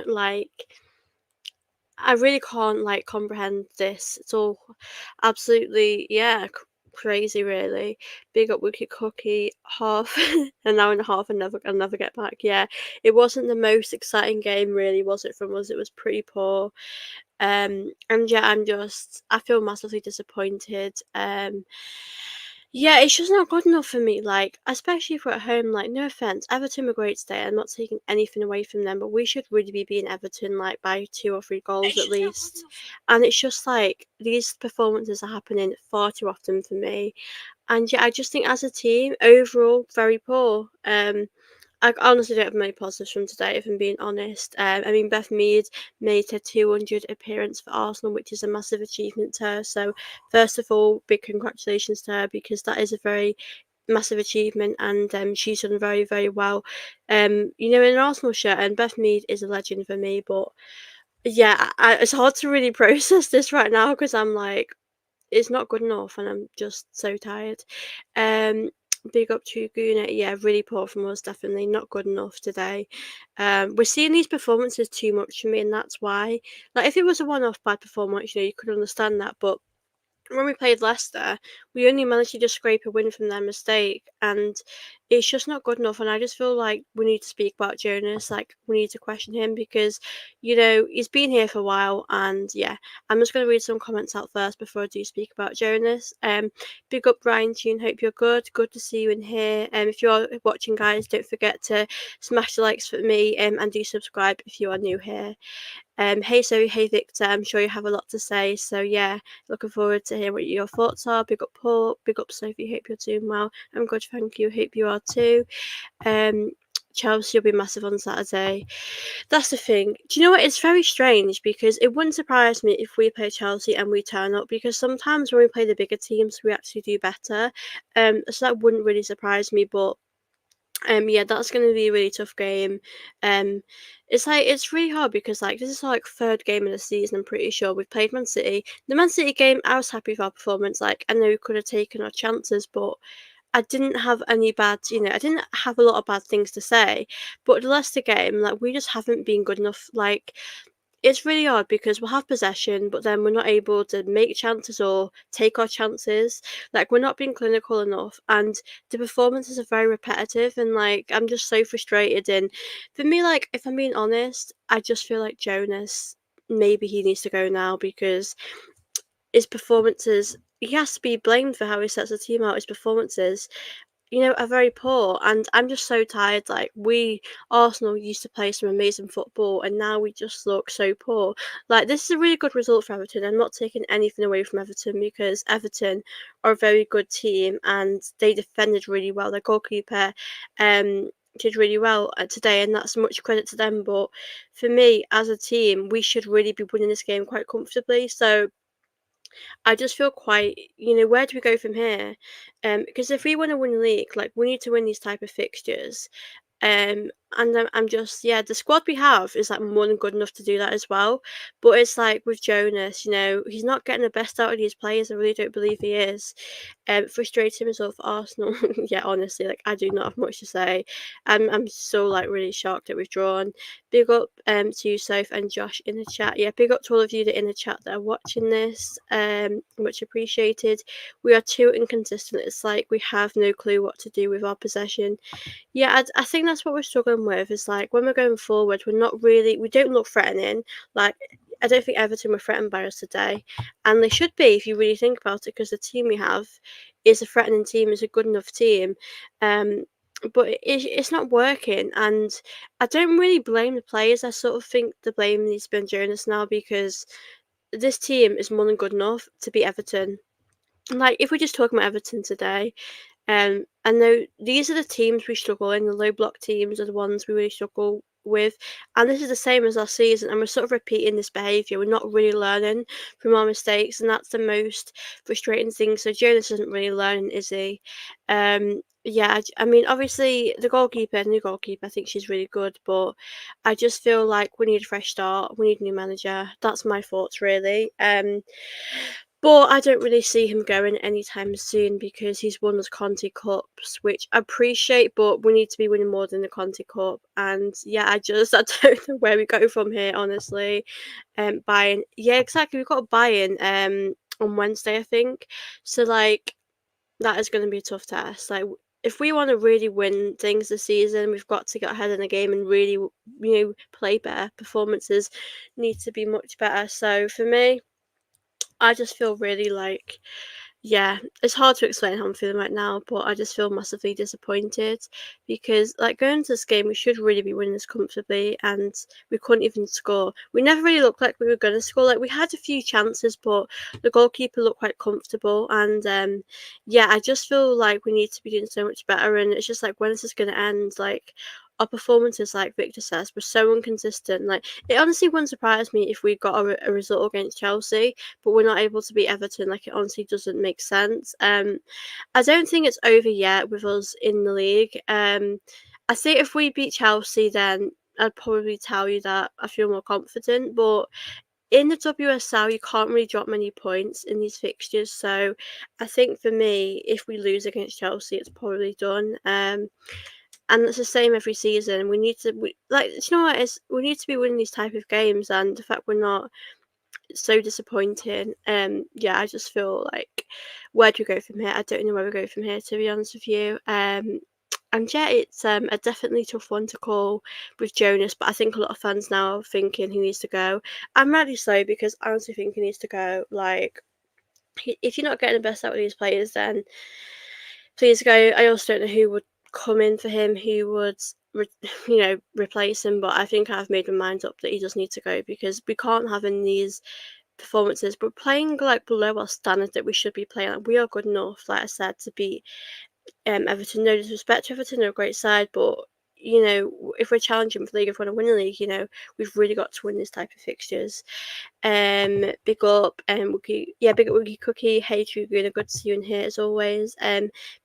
Like, I really can't like comprehend this. It's all absolutely, yeah, crazy really. Big up Wicked Cookie, half an hour and a half and never get back. Yeah, it wasn't the most exciting game really, was it, from us? It was pretty poor. And yeah, I feel massively disappointed. Yeah, it's just not good enough for me. Like, especially if we're at home. Like, no offense, Everton were great today. I'm not taking anything away from them, but we should really be beating Everton like by 2 or 3 goals at least. And it's just like these performances are happening far too often for me. And yeah, I just think as a team, overall, very poor. I honestly don't have many positives from today, if I'm being honest. I mean, Beth Mead made her 200 appearance for Arsenal, which is a massive achievement to her. So, first of all, big congratulations to her because that is a very massive achievement, and she's done very, very well. In an Arsenal shirt, and Beth Mead is a legend for me. But yeah, it's hard to really process this right now because I'm like, it's not good enough, and I'm just so tired. Um, Big up to Guna. Yeah, really poor from us. Definitely not good enough today. We're seeing these performances too much for me, and that's why. Like, if it was a one-off bad performance, you could understand that, but when we played Leicester, we only managed to just scrape a win from their mistake, and it's just not good enough. And I just feel like we need to speak about Jonas. Like, we need to question him because, he's been here for a while. And yeah, I'm just going to read some comments out first before I do speak about Jonas. Big up Brian Tune. Hope you're good. Good to see you in here. If you're watching, guys, don't forget to smash the likes for me. And do subscribe if you are new here. Hey Zoe, hey Victor, I'm sure you have a lot to say. So yeah, looking forward to hearing what your thoughts are. Big up Paul, big up Sophie, hope you're doing well. I'm good, thank you, hope you are too. Um, Chelsea will be massive on Saturday. That's the thing. Do you know what? It's very strange because it wouldn't surprise me if we play Chelsea and we turn up because sometimes when we play the bigger teams, we actually do better. So that wouldn't really surprise me, but yeah, that's gonna be a really tough game. Um, it's really hard because like this is our like third game of the season. I'm pretty sure we've played Man City. The Man City game, I was happy with our performance. Like I know we could have taken our chances, but I didn't have any bad. I didn't have a lot of bad things to say. But the Leicester game, like we just haven't been good enough. Like it's really odd because we'll have possession, but then we're not able to make chances or take our chances. Like we're not being clinical enough, and the performances are very repetitive. And like I'm just so frustrated. And for me, like if I'm being honest, I just feel like Jonas. Maybe he needs to go now because his performances. He has to be blamed for how he sets the team out. His performances are very poor, and I'm just so tired. Like we Arsenal used to play some amazing football, and now we just look so poor. Like this is a really good result for Everton. I'm not taking anything away from Everton because Everton are a very good team and they defended really well. Their goalkeeper did really well today, and that's much credit to them. But for me, as a team, we should really be winning this game quite comfortably. So I just feel quite, where do we go from here? Because if we want to win the league, like we need to win these type of fixtures. And I'm just, yeah, the squad we have is like more than good enough to do that as well. But it's like with Jonas, he's not getting the best out of these players. I really don't believe he is. Frustrating result for Arsenal. Yeah, honestly, like I do not have much to say. I'm so like really shocked that we've drawn. Big up to Soph and Josh in the chat. Yeah, big up to all of you that in the chat that are watching this. Much appreciated. We are too inconsistent. It's like we have no clue what to do with our possession. Yeah, I think that's what we're struggling with. Is like when we're going forward, we don't look threatening. Like I don't think Everton were threatened by us today, and they should be if you really think about it, because the team we have is a threatening team, is a good enough team. Um, but it's not working, and I don't really blame the players. I sort of think the blame needs to be on Jonas now because this team is more than good enough to beat Everton. Like if we're just talking about Everton today, and though these are the teams we struggle in, the low block teams are the ones we really struggle with. And this is the same as last season, and we're sort of repeating this behaviour. We're not really learning from our mistakes, and that's the most frustrating thing. So Jonas isn't really learning, is he? Yeah, I mean, obviously the goalkeeper, new goalkeeper, I think she's really good, but I just feel like we need a fresh start. We need a new manager. That's my thoughts, really. But I don't really see him going anytime soon because he's won us Conti Cups, which I appreciate, but we need to be winning more than the Conti Cup. And yeah, I don't know where we go from here, honestly. Bayern, yeah, exactly. We've got Bayern on Wednesday, I think. So like that is going to be a tough test. Like if we want to really win things this season, we've got to get ahead in the game and really, play better. Performances need to be much better. So for me, I just feel really like, yeah, it's hard to explain how I'm feeling right now, but I just feel massively disappointed because, like, going into this game, we should really be winning this comfortably, and we couldn't even score. We never really looked like we were going to score. Like, we had a few chances, but the goalkeeper looked quite comfortable. And yeah, I just feel like we need to be doing so much better. And it's just like, when is this going to end? Like, our performances, like Victor says, were so inconsistent. Like, it honestly wouldn't surprise me if we got a result against Chelsea, but we're not able to beat Everton. Like, it honestly doesn't make sense. I don't think it's over yet with us in the league. I think if we beat Chelsea, then I'd probably tell you that I feel more confident. But in the WSL, you can't really drop many points in these fixtures. So I think for me, if we lose against Chelsea, it's probably done. And it's the same every season. We need to, like, you know what? We need to be winning these type of games, and the fact we're not, so disappointing. Yeah, I just feel like, where do we go from here? I don't know where we go from here, to be honest with you. And yeah, it's a definitely tough one to call with Jonas, but I think a lot of fans now are thinking he needs to go. I'm rightly so, because I honestly think he needs to go. Like, if you're not getting the best out of these players, then please go. I also don't know who would come in for him, who would replace him, but I think I've made my mind up that he does need to go, because we can't have in these performances, but playing like below our standard that we should be playing. Like, we are good enough, like I said, to beat Everton. No disrespect to Everton, they're a great side, but if we're challenging for the league, if we want to win the league, we've really got to win this type of fixtures. Big up, Wookie, yeah, big up Wookie Cookie. Hey, True Greener, good to see you in here as always.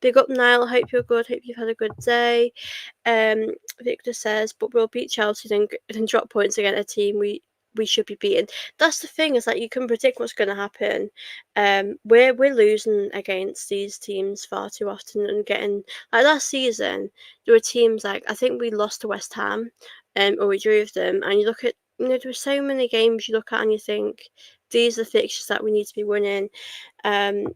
Big up Niall. Hope you're good. Hope you've had a good day. Um, Victor says, but we'll beat Chelsea, then drop points against a team we should be beating. That's the thing, is that you can predict what's going to happen. We're losing against these teams far too often, and getting, like, last season, there were teams like, I think we lost to West Ham, or we drew with them, and you look at, there were so many games you look at and you think, these are the fixtures that we need to be winning. Um,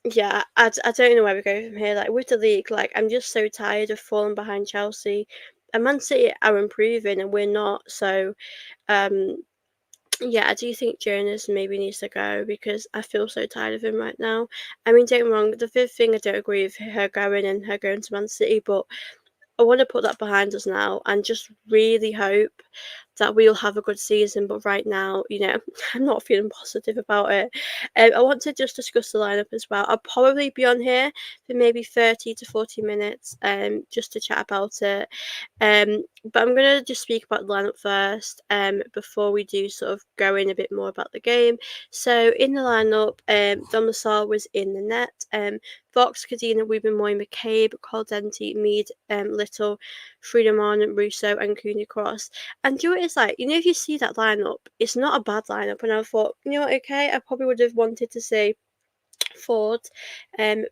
yeah, I don't know where we go from here. Like, with the league, like, I'm just so tired of falling behind Chelsea. And Man City are improving and we're not. So, um, yeah, I do think Jonas maybe needs to go, because I feel so tired of him right now. I mean, don't get me wrong, the fifth thing, I don't agree with her going and her going to Man City, but I want to put that behind us now and just really hope that we'll have a good season. But right now, I'm not feeling positive about it. I want to just discuss the lineup as well. I'll probably be on here for maybe 30 to 40 minutes just to chat about it. But I'm going to just speak about the lineup first before we do sort of go in a bit more about the game. So in the lineup, Dom Lasar was in the net. Fox, Cadena, Wubin, Moy, McCabe, Caldenti, Mead, Little, Friedemann, Russo, and Cooney Cross. And you know what it's like? If you see that lineup, it's not a bad lineup. And I thought, what, okay, I probably would have wanted to see Ford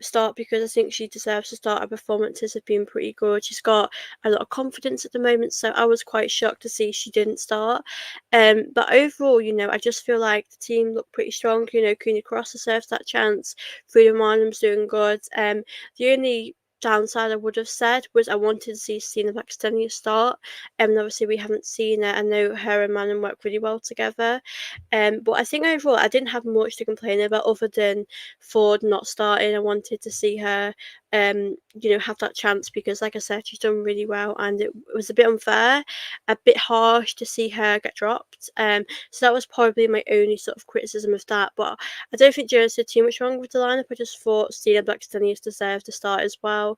start, because I think she deserves to start. Her performances have been pretty good. She's got a lot of confidence at the moment, so I was quite shocked to see she didn't start. But overall, I just feel like the team looked pretty strong. Cooney Cross deserves that chance. Freedom Marnham's doing good. The only downside I would have said was I wanted to see Stina Blackstenia start. And obviously we haven't seen it. I know her and Manon work really well together. But I think overall I didn't have much to complain about other than Ford not starting. I wanted to see her, have that chance, because, like I said, she's done really well, and it was a bit unfair, a bit harsh to see her get dropped. So that was probably my only sort of criticism of that. But I don't think Jonas did too much wrong with the lineup. I just thought Stina Blackstenius deserved to start as well.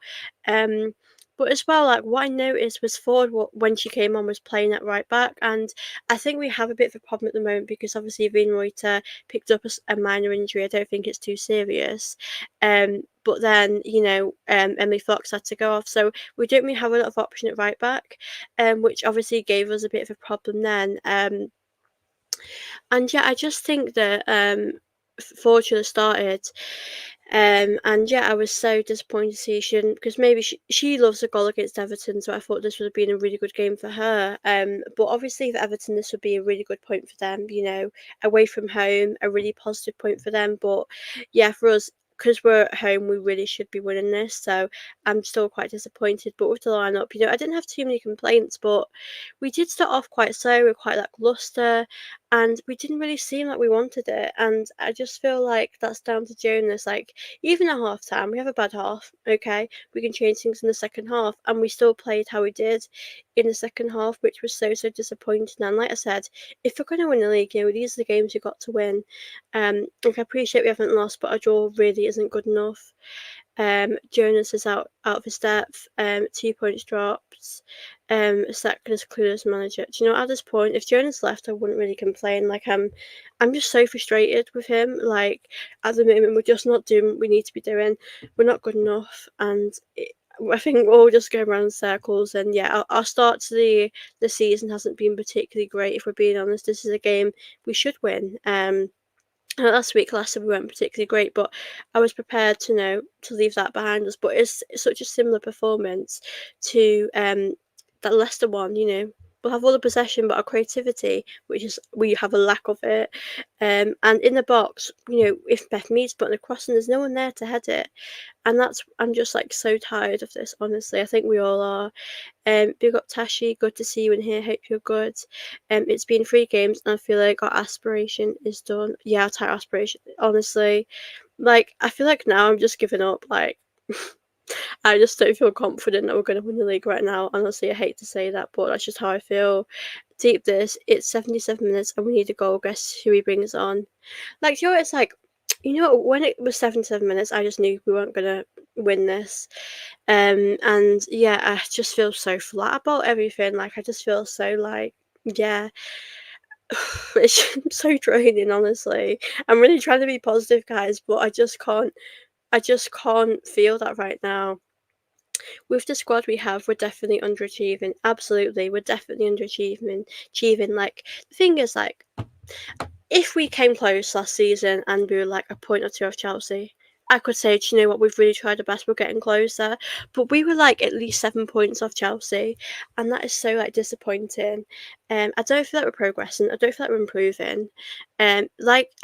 But as well, like, what I noticed was Ford, when she came on, was playing at right back, and I think we have a bit of a problem at the moment, because obviously Veen Reuter picked up a minor injury. I don't think it's too serious. But then, Emily Fox had to go off. So we don't really have a lot of option at right back, which obviously gave us a bit of a problem then. And yeah, I just think that Ford should have started. And yeah, I was so disappointed to see she didn't, because maybe she loves a goal against Everton, so I thought this would have been a really good game for her. But obviously for Everton, this would be a really good point for them. Away from home, a really positive point for them. But yeah, for us, because we're at home, we really should be winning this. So I'm still quite disappointed. But with the lineup, I didn't have too many complaints, but we did start off quite slow, we're quite lackluster, and we didn't really seem like we wanted it. And I just feel like that's down to Jonas. Like, even at half time, we have a bad half, okay? We can change things in the second half, and we still played how we did in the second half, which was so, so disappointing. And like I said, if we're going to win the league, these are the games you've got to win. I appreciate we haven't lost, but a draw really isn't good enough. Jonas is out of his depth. 2 points dropped. Sacked as clueless manager. Do you know, at this point, if Jonas left, I wouldn't really complain. Like, I'm just so frustrated with him. Like, at the moment, we're just not doing what we need to be doing. We're not good enough, and I think we'll just go around in circles. And yeah, our start to the season hasn't been particularly great. If we're being honest, this is a game we should win. Last time we weren't particularly great, but I was prepared to know to leave that behind us. But it's such a similar performance to that Leicester one. We'll have all the possession, but our creativity, which is we have a lack of it. And in the box, if Beth Mead's putting a cross and there's no one there to head it, and I'm just so tired of this. Honestly, I think we all are. Big up Tashi, good to see you in here. Hope you're good. It's been 3 games, and I feel like our aspiration is done. Yeah, our title aspiration. Honestly, I feel like now I'm just giving up. I just don't feel confident that we're going to win the league right now. Honestly, I hate to say that, but that's just how I feel. Deep this, it's 77 minutes, and we need a goal. Guess who he brings on? It's when it was 77 minutes, I just knew we weren't gonna win this. And yeah, I just feel so flat about everything. I just feel so yeah, it's so draining, honestly. I'm really trying to be positive, guys, but I just can't feel that right now. With the squad we have, we're definitely underachieving. Absolutely, we're definitely underachieving. Achieving. The thing is, if we came close last season and we were a point or two off Chelsea, I could say, do you know what, we've really tried our best, we're getting closer. But we were at least 7 points off Chelsea, and that is so disappointing. I don't feel like we're progressing. I don't feel like we're improving. I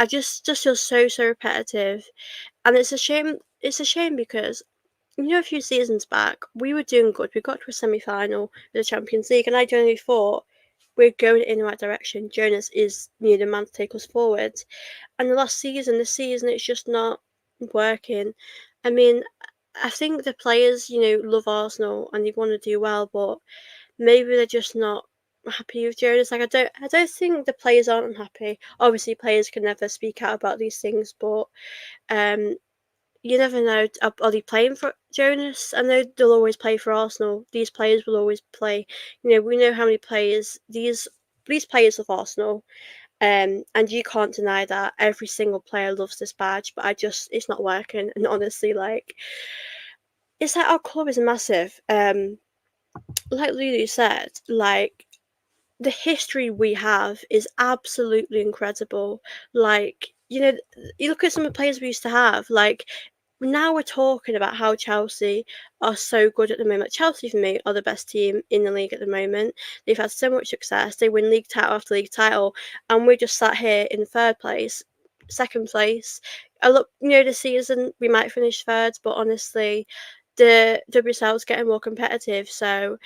just feel so so repetitive, and it's a shame. It's a shame because a few seasons back, we were doing good. We got to a semi-final of the Champions League, and I genuinely thought we're going in the right direction. Jonas is the man to take us forward. And this season, it's just not working. I mean, I think the players, love Arsenal and they want to do well, but maybe they're just not happy with Jonas. I don't think the players aren't unhappy. Obviously, players can never speak out about these things, but um, you never know. Are they playing for Jonas? I know they'll always play for Arsenal. These players will always play. We know how many players these players of Arsenal. And you can't deny that every single player loves this badge. But it's not working. And honestly, it's our club is massive. Like Lulu said, the history we have is absolutely incredible. You look at some of the players we used to have. Now we're talking about how Chelsea are so good at the moment. Chelsea, for me, are the best team in the league at the moment. They've had so much success. They win league title after league title, and we're just sat here in third place, second place. I look, this season we might finish third, but honestly, the WSL is getting more competitive. So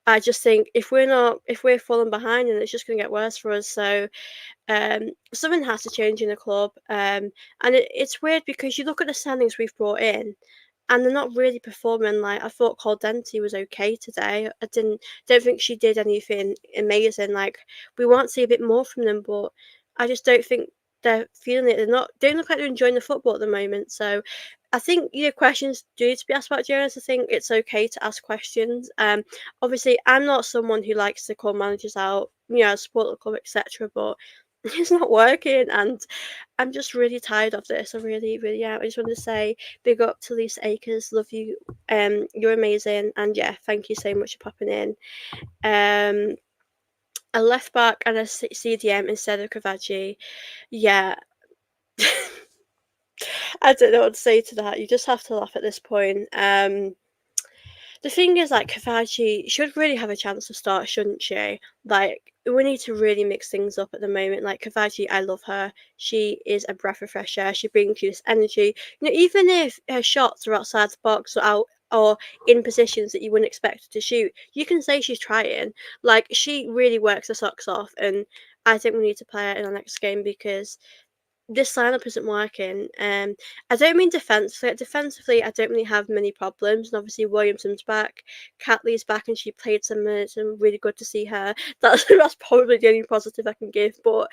I just think if we're falling behind, then it's just going to get worse for us. So something has to change in the club. And it's weird because you look at the signings we've brought in, and they're not really performing. I thought Cole Denti was okay today. I don't think she did anything amazing. We want to see a bit more from them, but I just don't think they're feeling it. Don't look like they're enjoying the football at the moment. So I think questions do need to be asked about Jonas. I think it's okay to ask questions. Obviously I'm not someone who likes to call managers out. I support the club, etc. But it's not working, and I'm just really tired of this. I really, really am. I just want to say big up to Lisa Akers. Love you. You're amazing, and yeah, thank you so much for popping in. A left back and a CDM instead of Kavaji. Yeah. I don't know what to say to that. You just have to laugh at this point. The thing is, like, Kavachi should really have a chance to start, shouldn't she? Like, we need to really mix things up at the moment. Like, Kavachi, I love her. She is a breath of fresh air. She brings you this energy. You know, even if her shots are outside the box or out or in positions that you wouldn't expect her to shoot, you can say she's trying. Like, she really works her socks off, and I think we need to play her in our next game because this lineup isn't working. I don't mean defensively. Defensively, I don't really have many problems. And obviously, Williamson's back, Catley's back, and she played some minutes, and really good to see her. That's probably the only positive I can give. But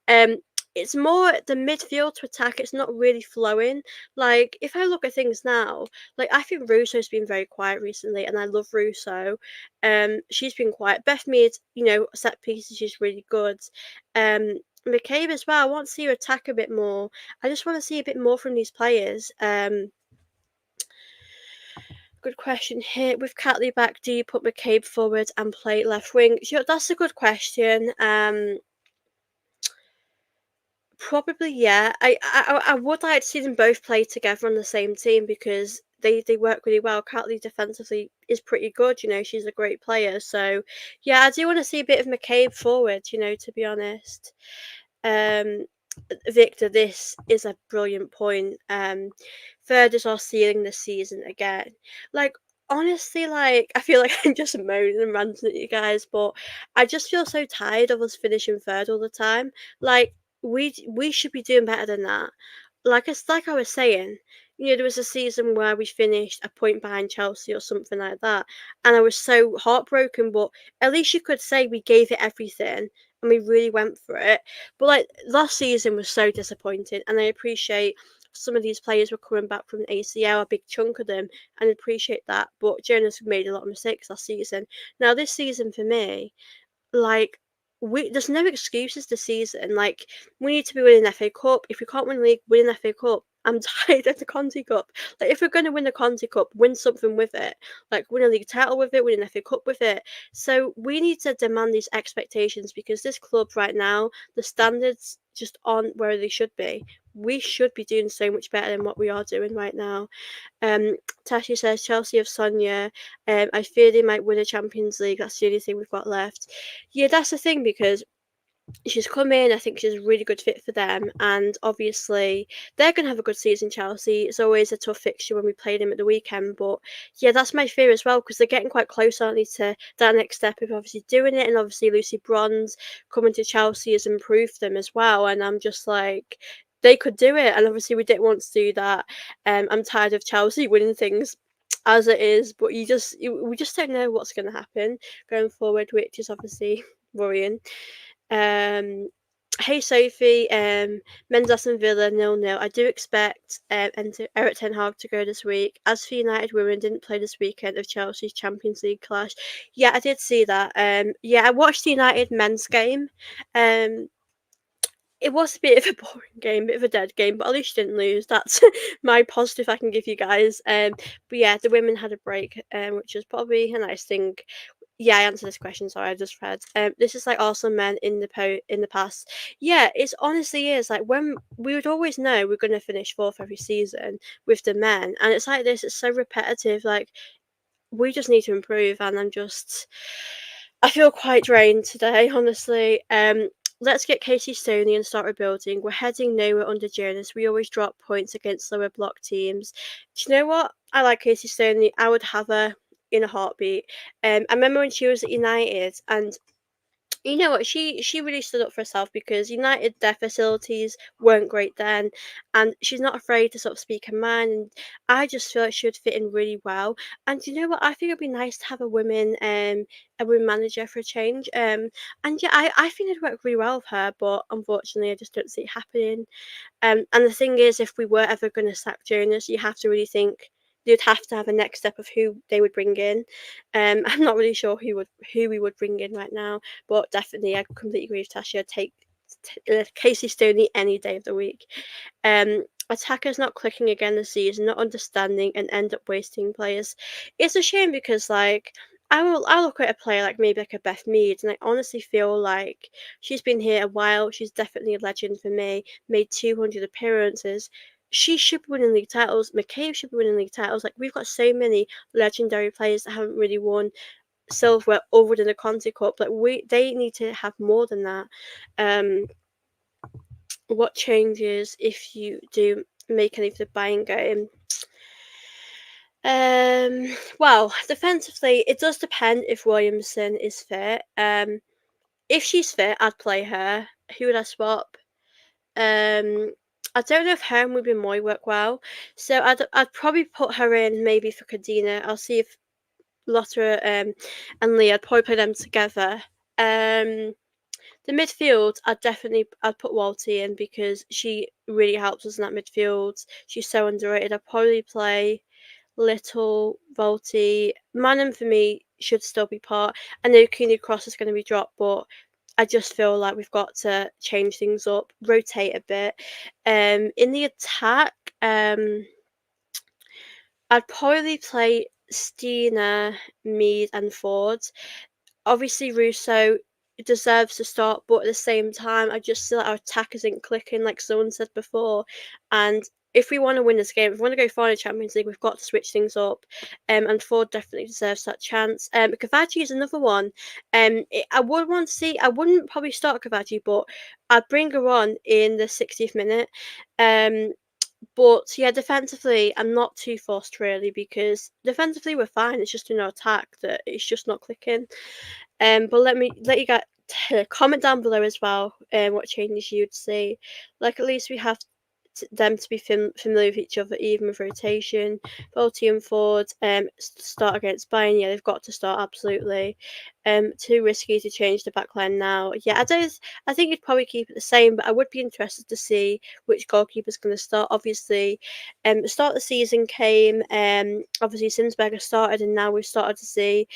um, it's more the midfield to attack. It's not really flowing. Like if I look at things now, like I think Russo's been very quiet recently, and I love Russo. She's been quiet. Beth Mead, you know, set pieces, she's really good. McCabe as well. I want to see her attack a bit more. I just want to see a bit more from these players. Good question here. With Catley back, do you put McCabe forward and play left wing? Sure, that's a good question. Probably yeah. I would like to see them both play together on the same team because they work really well. Catley defensively is pretty good. You know, she's a great player. So yeah, I do want to see a bit of McCabe forward. You know, to be honest. Um, Victor, this is a brilliant point. Third is our ceiling this season again. Like honestly, like I feel like I'm just moaning and ranting at you guys, but I just feel so tired of us finishing third all the time. Like we should be doing better than that. Like it's like I was saying, you know, there was a season where we finished a point behind Chelsea or something like that, and I was so heartbroken. But at least you could say we gave it everything and we really went for it. But like last season was so disappointing, and I appreciate some of these players were coming back from the ACL, a big chunk of them, and I appreciate that. But Jonas made a lot of mistakes last season. Now this season for me, like there's no excuses this season. Like we need to be winning FA Cup. If we can't win league, win an FA Cup. I'm tired of the Conti Cup. Like if we're gonna win the Conti Cup, win something with it. Like win a league title with it, win an FA Cup with it. So we need to demand these expectations because this club right now, the standards just aren't where they should be. We should be doing so much better than what we are doing right now. Tashi says Chelsea have Sonia. I fear they might win a Champions League. That's the only thing we've got left. Yeah, that's the thing because she's come in. I think she's a really good fit for them, and obviously they're going to have a good season. Chelsea. It's always a tough fixture when we play them at the weekend, but yeah, that's my fear as well because they're getting quite close, aren't they, to that next step of obviously doing it, and obviously Lucy Bronze coming to Chelsea has improved them as well, and I'm just like. They could do it, and obviously we didn't want to do that. I'm tired of Chelsea winning things as it is, but we just don't know what's going to happen going forward, which is obviously worrying. Um, hey Sophie, Mendes and Villa 0-0. I do expect Eric Ten Hag to go this week. As for United women, didn't play this weekend of Chelsea's Champions League clash. Yeah, I did see that. Yeah, I watched the United men's game. Um, it was a bit of a boring game, bit of a dead game, but at least you didn't lose. That's my positive I can give you guys. But yeah, the women had a break, which was probably a nice thing. Yeah, I answered this question. Sorry, I just read. This is like Arsenal men in the past. Yeah, it's honestly is like when we would always know we're gonna finish fourth every season with the men, and it's like this. It's so repetitive. Like we just need to improve, and I feel quite drained today, honestly. Let's get Casey Stoney and start rebuilding. We're heading nowhere under Jonas. We always drop points against lower block teams. Do you know what? I like Casey Stoney. I would have her in a heartbeat. I remember when she was at United, and you know what? She really stood up for herself because United their facilities weren't great then, and she's not afraid to sort of speak her mind. And I just feel like she would fit in really well. And you know what? I think it'd be nice to have a women manager for a change. And yeah, I think it'd work really well with her, but unfortunately, I just don't see it happening. And the thing is, if we were ever going to sack Jonas, you have to really think they'd have to have a next step of who they would bring in. I'm not really sure who we would bring in right now, but definitely I completely agree with Tasha. I'd take Casey Stoney any day of the week. Attackers not clicking again this season, not understanding, and end up wasting players. It's a shame because like. I look at a player like maybe like a Beth Mead, and I honestly feel like she's been here a while. She's definitely a legend for me. Made 200 appearances. she should be winning league titles. McCabe should be winning league titles. Like, we've got so many legendary players that haven't really won silverware other than the Conti Cup. Like, they need to have more than that. Um, what changes if you do make any of the buying game? Well, defensively, it does depend if Williamson is fit. If she's fit, I'd play her. Who would I swap? I don't know if her and Ruby Moy work well, so I'd probably put her in maybe for Kadena. I'll see if Lotta and Lee. I'd probably play them together. The midfield, I'd put Walty in because she really helps us in that midfield. She's so underrated. I'd probably play Little, Volty. Manham for me should still be part. I know Cooney Cross is going to be dropped, but I just feel like we've got to change things up, rotate a bit. In the attack, I'd probably play Steiner, Mead, and Ford. Obviously, Russo deserves to start, but at the same time, I just feel like our attack isn't clicking, like someone said before. And if we want to win this game, if we want to go far in the Champions League, we've got to switch things up. And Ford definitely deserves that chance. Cavaggi is another one. I would want to see. I wouldn't probably start Cavaggi, but I'd bring her on in the 60th minute. Um, but yeah, defensively, I'm not too fussed really because defensively we're fine. It's just in our attack that it's just not clicking. But let you get comment down below as well. What changes you'd see. Like, at least we have them to be familiar with each other, even with rotation. Volty and Ford start against Bayern. Yeah, they've got to start absolutely. Too risky to change the backline now. Yeah, I think you'd probably keep it the same, but I would be interested to see which goalkeeper's going to start. Obviously, the start of the season came. Obviously Sinsberger started, and now we've started to see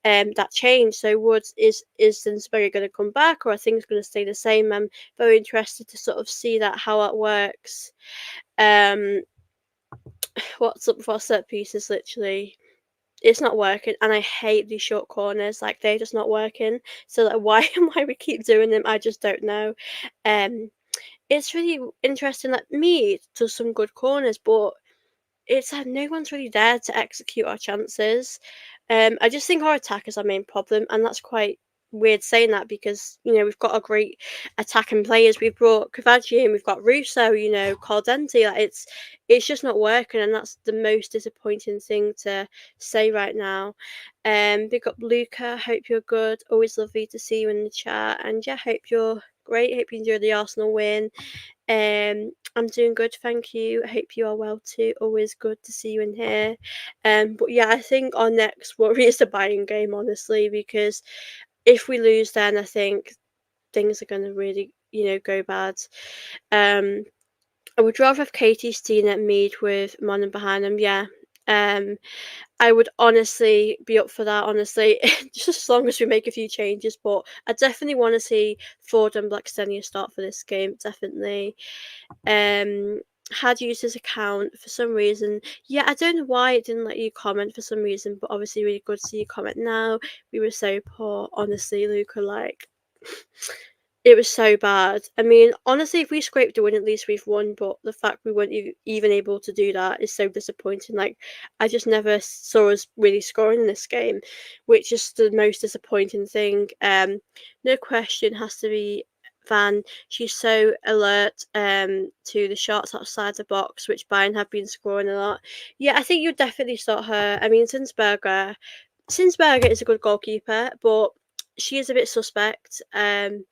that change. So, is Sinsberger going to come back, or are things going to stay the same? I'm very interested to sort of see that how it works. Um, what's up with our set pieces? Literally, it's not working, and I hate these short corners. Like, they're just not working. So, like, why we keep doing them, I just don't know. Um, it's really interesting. Like, me does some good corners, but it's like no one's really there to execute our chances. I just think our attack is our main problem, and that's quite weird saying that because we've got a great attacking players. We've brought Cavaggi in, we've got Russo, Caldenti. Like, it's just not working, and that's the most disappointing thing to say right now. Big up Luca. Hope you're good. Always lovely to see you in the chat, and yeah, hope you're great. Hope you enjoy the Arsenal win. I'm doing good, thank you. I hope you are well too. Always good to see you in here. But yeah, I think our next worry is the buying game, honestly, because if we lose, then I think things are going to really, go bad. I would rather have Katie Steen at Mead with Monan behind them. Yeah. I would honestly be up for that, honestly, just as long as we make a few changes. But I definitely want to see Ford and Blackstenia start for this game, definitely. Had used his account for some reason. Yeah, I don't know why it didn't let you comment for some reason, but obviously really good to see you comment now. We were so poor, honestly, Luca, like it was so bad. I mean, honestly, if we scraped a win, at least we've won. But the fact we weren't even able to do that is so disappointing. Like, I just never saw us really scoring in this game, which is the most disappointing thing. No question has to be Van. She's so alert to the shots outside the box, which Bayern have been scoring a lot. Yeah, I think you'd definitely start her. I mean, Sinsberger is a good goalkeeper, but she is a bit suspect. And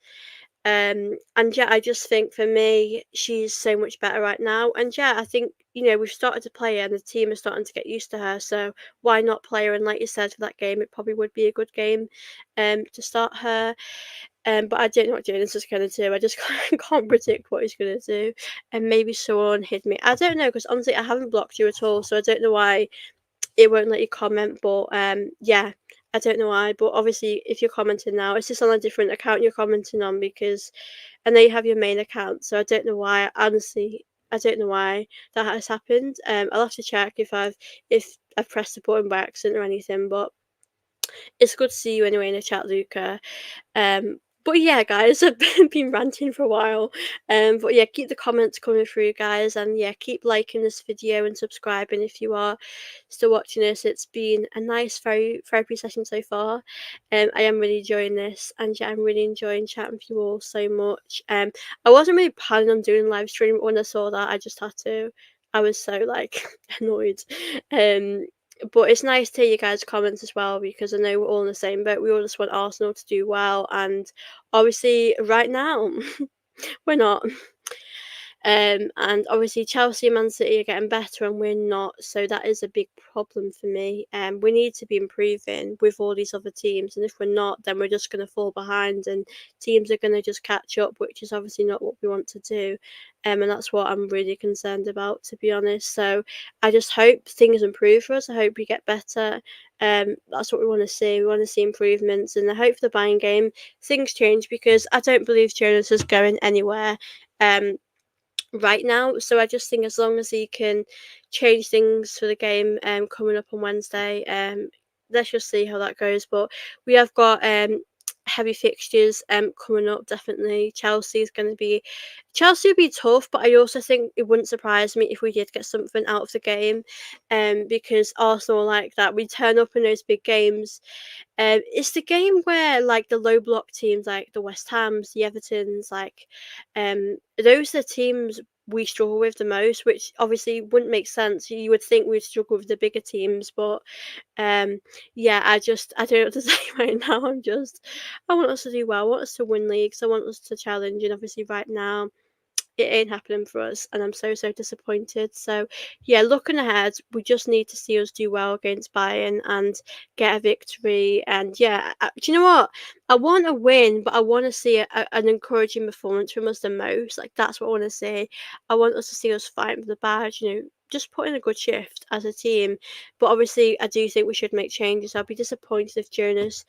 yeah, I just think for me, she's so much better right now. And yeah, I think, we've started to play her and the team is starting to get used to her. So why not play her? And like you said, for that game, it probably would be a good game to start her. But I don't know what Jonas is going to do. I just can't predict what he's going to do. And maybe someone hit me. I don't know, because honestly, I haven't blocked you at all. So I don't know why it won't let you comment. But yeah, I don't know why. But obviously, if you're commenting now, it's just on a different account you're commenting on, because I know you have your main account. So I don't know why. Honestly, I don't know why that has happened. I'll have to check if I've pressed the button by accident or anything. But it's good to see you anyway in the chat, Luca. But yeah, guys, I've been ranting for a while. But yeah, keep the comments coming through, guys, and yeah, keep liking this video and subscribing if you are still watching this. It's been a nice therapy session so far. I am really enjoying this, and yeah, I'm really enjoying chatting with you all so much. I wasn't really planning on doing live stream, but when I saw that, I just had to. I was so like annoyed. Um, but it's nice to hear you guys' comments as well because I know we're all in the same boat. We all just want Arsenal to do well, and obviously, right now, we're not. And obviously Chelsea and Man City are getting better and we're not, so that is a big problem for me. We need to be improving with all these other teams, and if we're not, then we're just going to fall behind, and teams are going to just catch up, which is obviously not what we want to do. And that's what I'm really concerned about, to be honest. So I just hope things improve for us. I hope we get better. That's what we want to see. We want to see improvements, and I hope for the buying game things change because I don't believe Jonas is going anywhere. Um, right now. So I just think as long as he can change things for the game coming up on Wednesday, let's just see how that goes. But we have got heavy fixtures coming up definitely. Chelsea will be tough, but I also think it wouldn't surprise me if we did get something out of the game. Because Arsenal are like that. We turn up in those big games. It's the game where like the low block teams, like the West Hams, the Evertons, like those are the teams we struggle with the most, which obviously wouldn't make sense. You would think we'd struggle with the bigger teams, but yeah, I don't know what to say right now. I want us to do well. I want us to win leagues. I want us to challenge, and obviously right now it ain't happening for us, and I'm so disappointed. So yeah, looking ahead, we just need to see us do well against Bayern and get a victory. And yeah, do you know what? I want a win, but I want to see an encouraging performance from us the most. Like that's what I want to see. I want us to see us fighting for the badge. Just put in a good shift as a team. But obviously, I do think we should make changes. I'll be disappointed if Jonas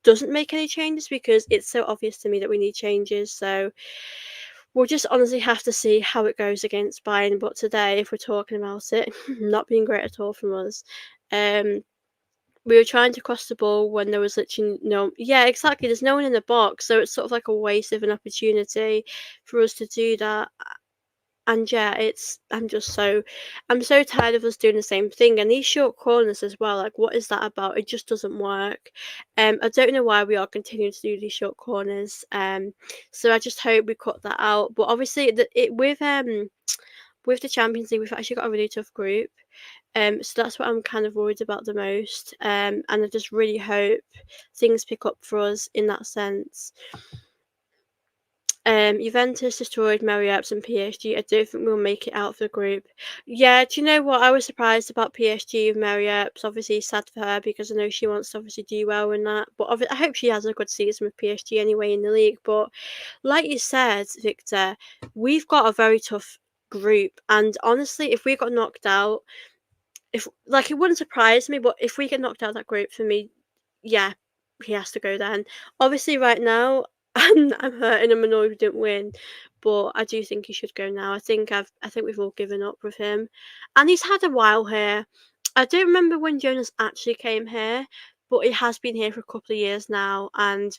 doesn't make any changes because it's so obvious to me that we need changes. So we'll just honestly have to see how it goes against Bayern. But today, if we're talking about it, not being great at all from us. Um, we were trying to cross the ball when there was literally no. Yeah, exactly. There's no one in the box, so it's sort of like a waste of an opportunity for us to do that. And yeah, I'm so tired of us doing the same thing. And these short corners as well, like what is that about? It just doesn't work. I don't know why we are continuing to do these short corners. So I just hope we cut that out. But obviously, with the Champions League, we've actually got a really tough group. So that's what I'm kind of worried about the most. And I just really hope things pick up for us in that sense. Juventus destroyed Marriott and PSG. I don't think we'll make it out of the group. Yeah, do you know what? I was surprised about PSG with Marriott. Obviously, sad for her because I know she wants to obviously do well in that. But I hope she has a good season with PSG anyway in the league. But like you said, Victor, we've got a very tough group. And honestly, if we got knocked out, if like it wouldn't surprise me, but if we get knocked out of that group, for me, yeah, he has to go then. Obviously, right now, I'm hurt and I'm annoyed we didn't win, but I do think he should go now. I think we've all given up with him, and he's had a while here. I don't remember when Jonas actually came here, but he has been here for a couple of years now, and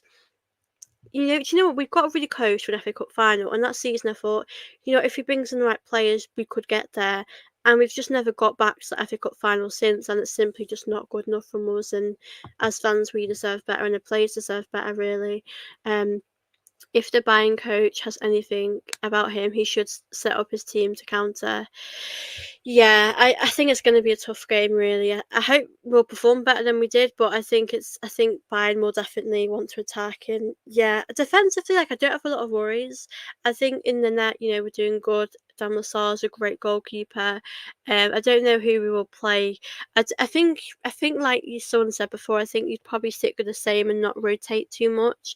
do you know what? We've got really close to an FA Cup final, and that season I thought, if he brings in the right players, we could get there. And we've just never got back to the FA Cup final since, and it's simply just not good enough from us. And as fans, we deserve better, and the players deserve better, really. Um, if the buying coach has anything about him, he should set up his team to counter. Yeah, I think it's going to be a tough game, really. I hope we'll perform better than we did, but I think Bayern will definitely want to attack. And yeah, defensively, like I don't have a lot of worries. I think in the net, we're doing good. Dan Lasar's a great goalkeeper. I don't know who we will play. I think like your son said before, I think you'd probably stick with the same and not rotate too much.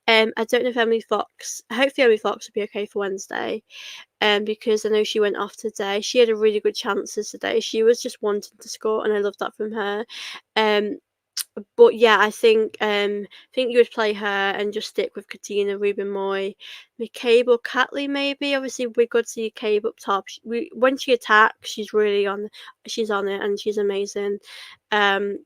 I don't know if Emily Fox. Hopefully, Emily Fox will be okay for Wednesday. Because I know she went off today. She had a really good chances today. She was just wanting to score, and I love that from her. Um, but yeah, I think you would play her and just stick with Katina, Ruben Moy, McCabe or Catley maybe. Obviously, we're good to see Cabe up top. When she attacks, she's on it and she's amazing. Um,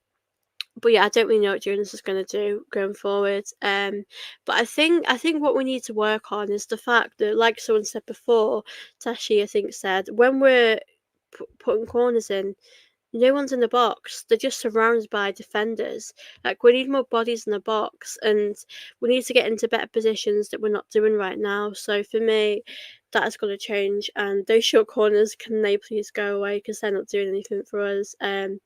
But yeah, I don't really know what Jonas is going to do going forward. But I think what we need to work on is the fact that, like someone said before, Tashi I think said, when we're putting corners in, no one's in the box. They're just surrounded by defenders. Like, we need more bodies in the box, and we need to get into better positions that we're not doing right now. So for me, that has got to change. And those short corners, can they please go away, because they're not doing anything for us. But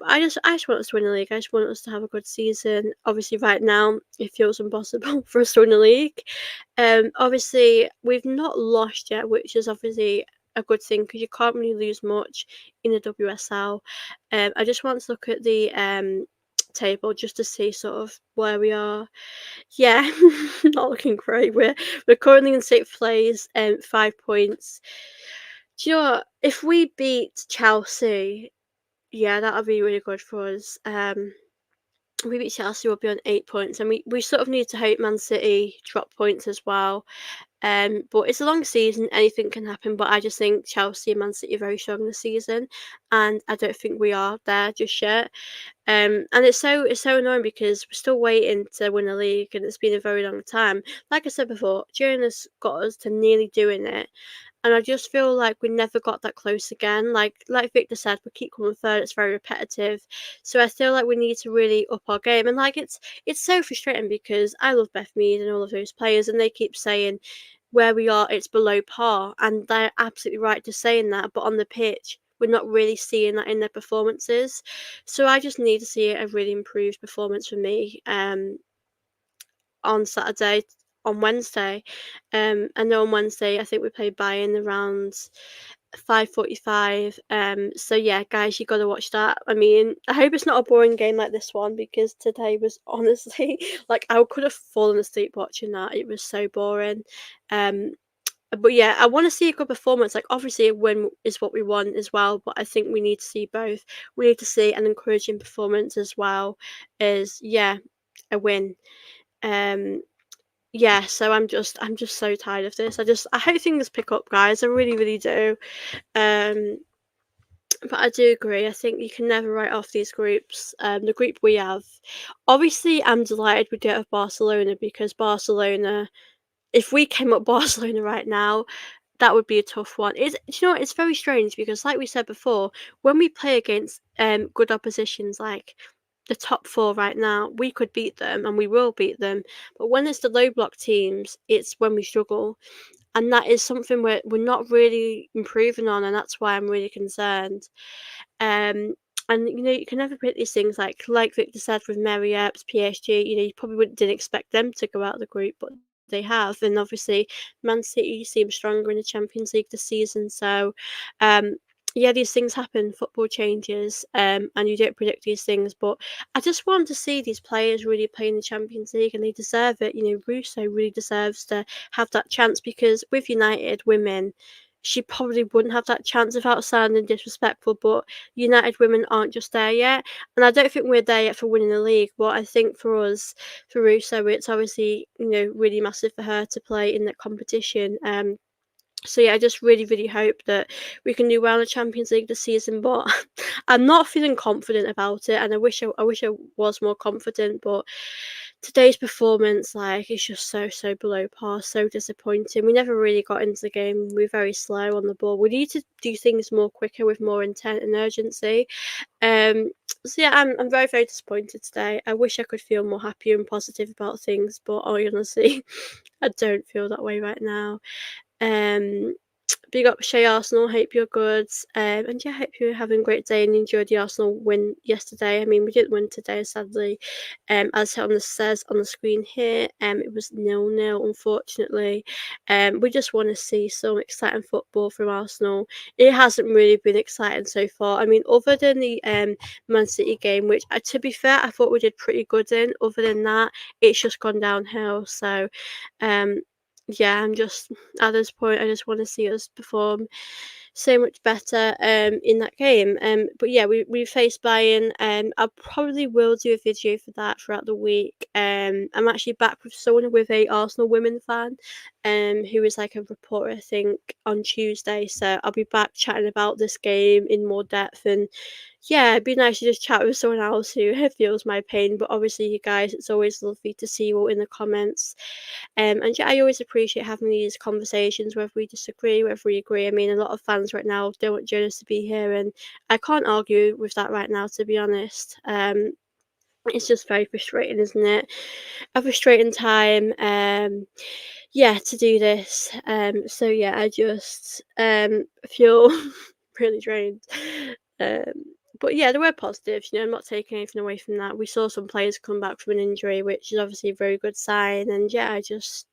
I just want us to win the league. I just want us to have a good season. Obviously, right now it feels impossible for us to win the league. Obviously we've not lost yet, which is obviously a good thing, because you can't really lose much in the WSL. I just want to look at the table just to see sort of where we are. Yeah, not looking great. We're currently in sixth place, 5 points. Do you know what? If we beat Chelsea, yeah, that'll be really good for us. We beat Chelsea, will be on 8 points, and we sort of need to hope Man City drop points as well. But it's a long season, anything can happen. But I just think Chelsea and Man City are very strong this season, and I don't think we are there just yet. And it's so annoying, because we're still waiting to win a league, and it's been a very long time. Like I said before, Jonas got us to nearly doing it, and I just feel like we never got that close again. Like Victor said, we keep coming third. It's very repetitive, so I feel like we need to really up our game. And like it's so frustrating, because I love Beth Mead and all of those players, and they keep saying where we are, it's below par, and they're absolutely right to saying that. But on the pitch, we're not really seeing that in their performances. So I just need to see a really improved performance for me. On Saturday, on Wednesday. I know on Wednesday I think we played Bayern around 5:45. So yeah, guys, you got to watch that. I mean, I hope it's not a boring game like this one, because today was honestly like I could have fallen asleep watching that. It was so boring. Um, but yeah, I want to see a good performance. Like, obviously, a win is what we want as well, but I think we need to see both. We need to see an encouraging performance as well as, yeah, a win. Um, yeah, so I'm just so tired of this. I hope things pick up, guys. I really, really do. Um, but I do agree. I think you can never write off these groups. The group we have, obviously, I'm delighted we don't have Barcelona, because Barcelona, if we came up Barcelona right now, that would be a tough one. Do you know what? It's very strange, because, like we said before, when we play against good oppositions like the top four right now, we could beat them, and we will beat them. But when it's the low block teams, it's when we struggle, and that is something we're not really improving on, and that's why I'm really concerned. Um, and you can never predict these things. Like Victor said with Marriott's PSG, you probably didn't expect them to go out of the group, but they have. And obviously, Man City seems stronger in the Champions League this season. So, um, yeah, these things happen. Football changes, and you don't predict these things. But I just want to see these players really play in the Champions League, and they deserve it. Russo really deserves to have that chance, because with United women, she probably wouldn't have that chance without sounding disrespectful. But United women aren't just there yet, and I don't think we're there yet for winning the league. But I think for us, for Russo, it's obviously really massive for her to play in that competition. So yeah, I just really, really hope that we can do well in the Champions League this season. But I'm not feeling confident about it, and I wish I was more confident. But today's performance, like, is just so below par, so disappointing. We never really got into the game. We're very slow on the ball. We need to do things more quicker, with more intent and urgency. Um, so yeah, I'm very, very disappointed today. I wish I could feel more happy and positive about things, but I honestly I don't feel that way right now. Um, Big up Shay Arsenal. Hope you're good. And yeah, hope you're having a great day and enjoyed the Arsenal win yesterday. I mean, we didn't win today, sadly. As it says on the screen here, it was 0-0, unfortunately. We just want to see some exciting football from Arsenal. It hasn't really been exciting so far. I mean, other than the Man City game, which, to be fair, I thought we did pretty good in. Other than that, it's just gone downhill. So, um, yeah, I'm just at this point. I just want to see us perform so much better in that game. But yeah, we faced Bayern. I probably will do a video for that throughout the week. I'm actually back with someone with a Arsenal women fan, who is like a reporter, I think, on Tuesday. So I'll be back chatting about this game in more depth, and yeah, it'd be nice to just chat with someone else who feels my pain. But obviously, you guys, it's always lovely to see you all in the comments. And yeah, I always appreciate having these conversations, whether we disagree, whether we agree. I mean, a lot of fans right now don't want Jonas to be here, and I can't argue with that right now, to be honest. It's just very frustrating, isn't it? A frustrating time, yeah, to do this. So yeah, I just feel really drained. Um, but yeah, there were positives. You know, I'm not taking anything away from that. We saw some players come back from an injury, which is obviously a very good sign. And yeah, I just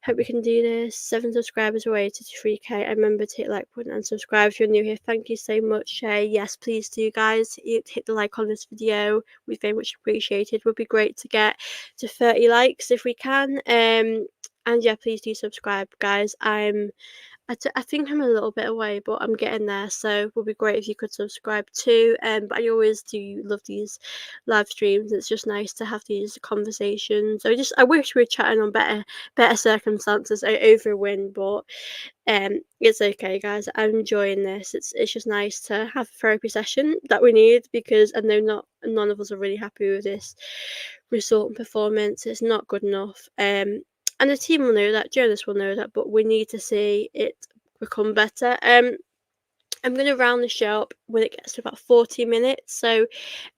hope we can do this. 7 subscribers away to 3K. I remember to hit like button and subscribe if you're new here. Thank you so much. Yes, please do, guys. Hit the like on this video. We very much appreciated. Would be great to get to 30 likes if we can. And yeah, please do subscribe, guys. I think I'm a little bit away, but I'm getting there. So it would be great if you could subscribe too. But I always do love these live streams. It's just nice to have these conversations. I wish we were chatting on better circumstances over a win, but it's okay, guys. I'm enjoying this. It's just nice to have a therapy session that we need, because I know not none of us are really happy with this result and performance. It's not good enough. And the team will know that, Jonas will know that, but we need to see it become better. I'm gonna round the show up when it gets to about 40 minutes. So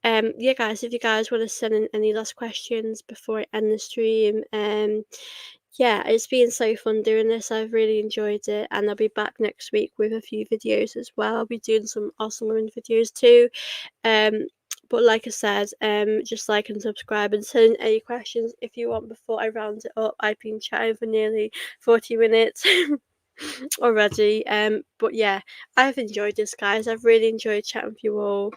yeah, guys, if you guys want to send in any last questions before I end the stream, yeah, it's been so fun doing this. I've really enjoyed it, and I'll be back next week with a few videos as well. I'll be doing some awesome women videos too. Um, but like I said, just like and subscribe and send any questions if you want before I round it up. I've been chatting for nearly 40 minutes already. But yeah, I've enjoyed this, guys. I've really enjoyed chatting with you all.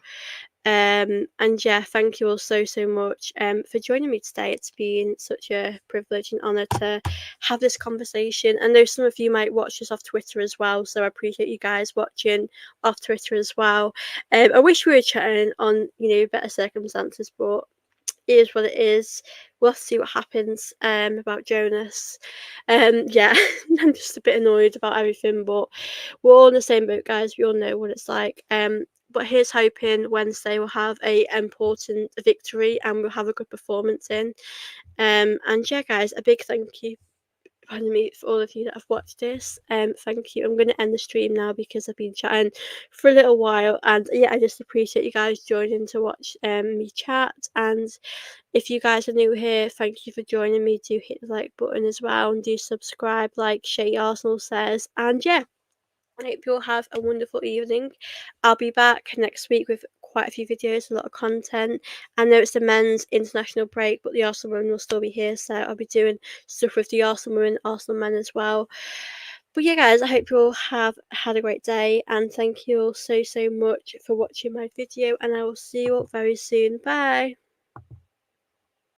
And yeah, thank you all so much for joining me today. It's been such a privilege and honour to have this conversation. I know some of you might watch us off Twitter as well, so I appreciate you guys watching off Twitter as well. I wish we were chatting on, better circumstances, but it is what it is. We'll have to see what happens about Jonas. Yeah, I'm just a bit annoyed about everything, but we're all in the same boat, guys. We all know what it's like. But here's hoping Wednesday we'll have a important victory and we'll have a good performance in. And yeah, guys, a big thank you, pardon me, for all of you that have watched this. Thank you. I'm going to end the stream now because I've been chatting for a little while, and yeah, I just appreciate you guys joining to watch me chat. And if you guys are new here, thank you for joining me. Do hit the like button as well, and do subscribe, like Shay Arsenal says. And yeah, I hope you all have a wonderful evening. I'll be back next week with quite a few videos, a lot of content. I know it's the men's international break, but the Arsenal women will still be here, so I'll be doing stuff with the Arsenal women, Arsenal men as well. But yeah, guys, I hope you all have had a great day, and thank you all so much for watching my video, and I will see you all very soon. Bye.